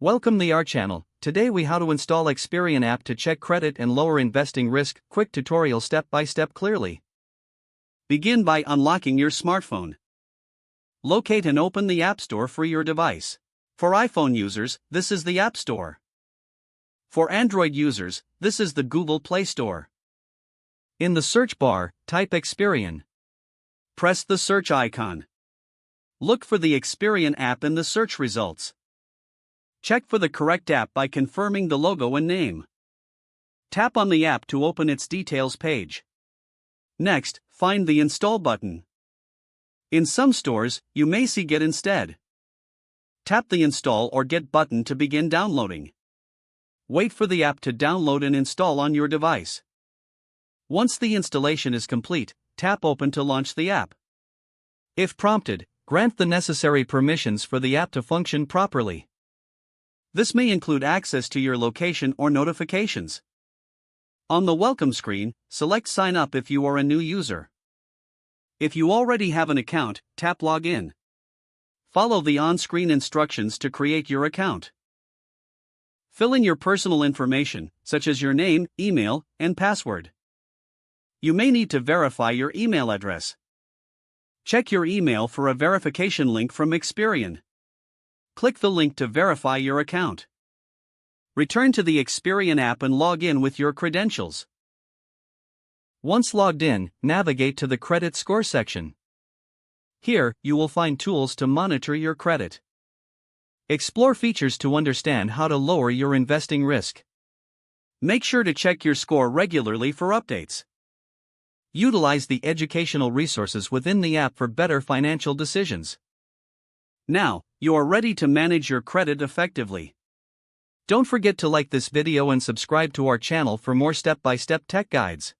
Welcome to our channel. Today we how to install Experian app to check credit and lower investing risk. Quick tutorial step by step clearly. Begin by unlocking your smartphone. Locate and open the App Store for your device. For iPhone users, this is the App Store. For Android users, this is the Google Play Store. In the search bar, type Experian. Press the search icon. Look for the Experian app in the search results. Check for the correct app by confirming the logo and name. Tap on the app to open its details page. Next, find the Install button. In some stores, you may see Get instead. Tap the Install or Get button to begin downloading. Wait for the app to download and install on your device. Once the installation is complete, tap Open to launch the app. If prompted, grant the necessary permissions for the app to function properly. This may include access to your location or notifications. On the welcome screen, select Sign Up if you are a new user. If you already have an account, tap Login. Follow the on-screen instructions to create your account. Fill in your personal information, such as your name, email, and password. You may need to verify your email address. Check your email for a verification link from Experian. Click the link to verify your account. Return to the Experian app and log in with your credentials. Once logged in, navigate to the Credit Score section. Here, you will find tools to monitor your credit. Explore features to understand how to lower your investing risk. Make sure to check your score regularly for updates. Utilize the educational resources within the app for better financial decisions. Now, you are ready to manage your credit effectively. Don't forget to like this video and subscribe to our channel for more step-by-step tech guides.